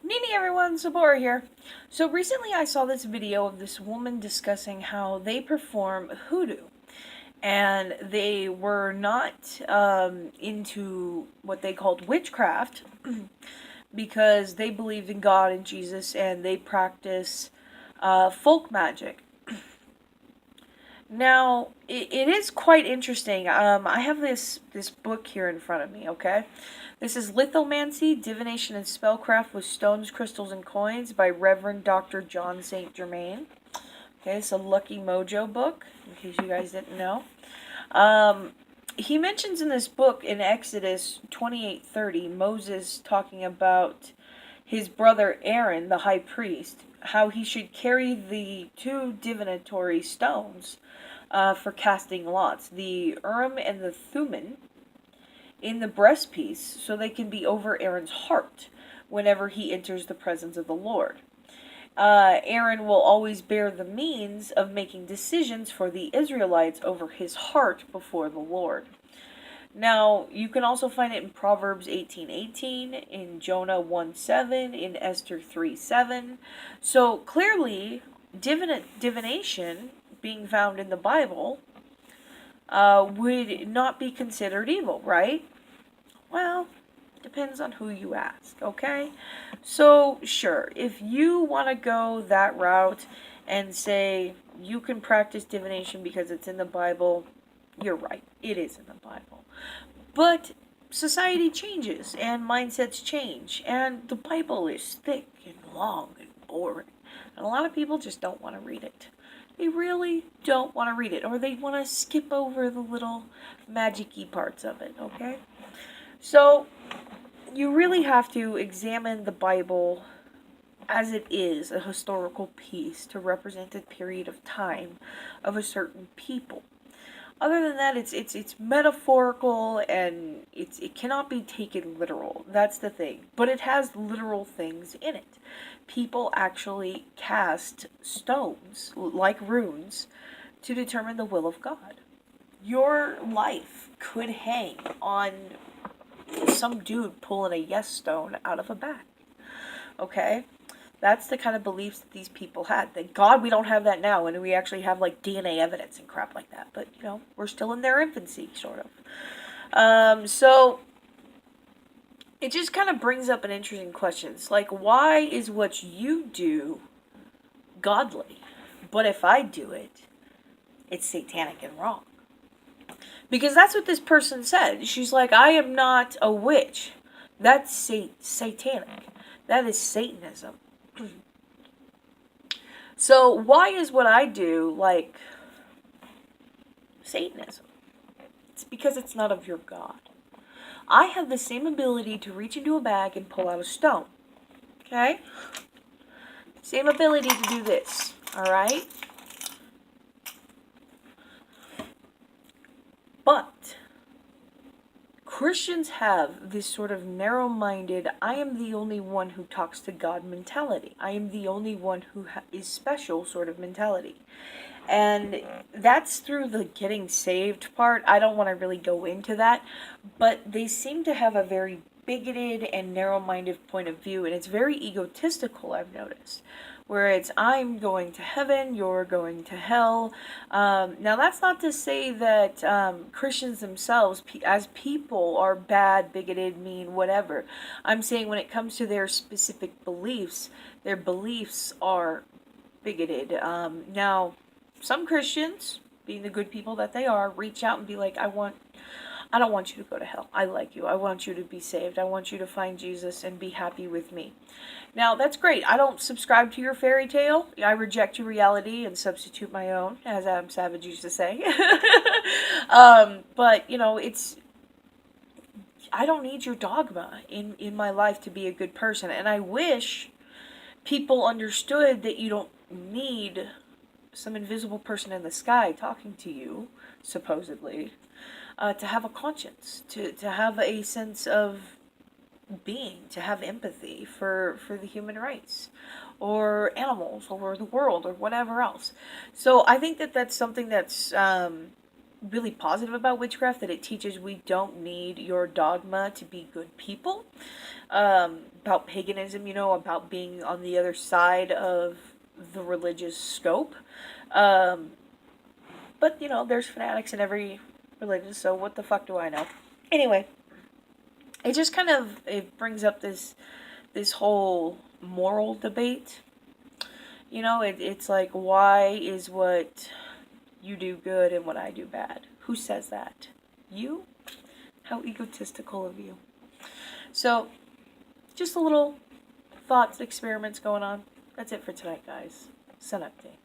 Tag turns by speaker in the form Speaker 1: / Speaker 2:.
Speaker 1: Nini everyone, Sabora here. So recently I saw this video of this woman discussing how they perform hoodoo. And they were not into what they called witchcraft because they believed in God and Jesus and they practice folk magic. Now, it is quite interesting. I have this book here in front of me, okay? This is Lithomancy, Divination and Spellcraft with Stones, Crystals, and Coins by Reverend Dr. John St. Germain. Okay, it's a Lucky Mojo book, in case you guys didn't know. He mentions in this book, in Exodus 28:30, Moses talking about his brother Aaron, the high priest, how he should carry the two divinatory stones for casting lots, the Urim and the Thummim, in the breastpiece, so they can be over Aaron's heart whenever he enters the presence of the Lord. Aaron will always bear the means of making decisions for the Israelites over his heart before the Lord. Now, you can also find it in Proverbs 18:18, in Jonah 1:7, in Esther 3:7. So clearly, divination, being found in the Bible, would not be considered evil, right? Well, depends on who you ask, okay? So, sure, if you want to go that route and say you can practice divination because it's in the Bible, you're right. It is in the Bible. But society changes and mindsets change, and the Bible is thick and long and boring. And a lot of people just don't want to read it. They really don't want to read it, or they want to skip over the little magic-y parts of it, okay? So, you really have to examine the Bible as it is, a historical piece to represent a period of time of a certain people. Other than that, it's metaphorical and it cannot be taken literal. That's the thing. But it has literal things in it. People actually cast stones, like runes, to determine the will of God. Your life could hang on some dude pulling a yes stone out of a bag. Okay? That's the kind of beliefs that these people had. Thank God we don't have that now, and we actually have like DNA evidence and crap like that. But, we're still in their infancy, sort of. So, it just kind of brings up an interesting question. It's like, why is what you do godly? But if I do it, it's satanic and wrong. Because that's what this person said. She's like, I am not a witch. That's satanic. That is Satanism. So why is what I do like Satanism? It's because it's not of your God. I have the same ability to reach into a bag and pull out a stone. Okay? Same ability to do this. Alright? But Christians have this sort of narrow-minded, I am the only one who talks to God mentality. I am the only one who is special sort of mentality. And that's through the getting saved part. I don't want to really go into that. But they seem to have a very bigoted and narrow-minded point of view. And it's very egotistical, I've noticed. Where it's, I'm going to heaven, you're going to hell. Now, that's not to say that Christians themselves, as people, are bad, bigoted, mean, whatever. I'm saying when it comes to their specific beliefs, their beliefs are bigoted. Now, some Christians, being the good people that they are, reach out and be like, I don't want you to go to hell. I like you. I want you to be saved. I want you to find Jesus and be happy with me. Now, that's great. I don't subscribe to your fairy tale. I reject your reality and substitute my own, as Adam Savage used to say. But, I don't need your dogma in my life to be a good person. And I wish people understood that you don't need some invisible person in the sky talking to you, supposedly, to have a conscience, to have a sense of being, to have empathy for the human race, or animals, or the world, or whatever else. So I think that that's something that's really positive about witchcraft, that it teaches we don't need your dogma to be good people. About paganism, about being on the other side of the religious scope. But, there's fanatics in every religion, so what the fuck do I know? Anyway, it just kind of, it brings up this whole moral debate. It's like, why is what you do good and what I do bad? Who says that? You? How egotistical of you. So, just a little thoughts, experiments going on. That's it for tonight, guys. Satainc.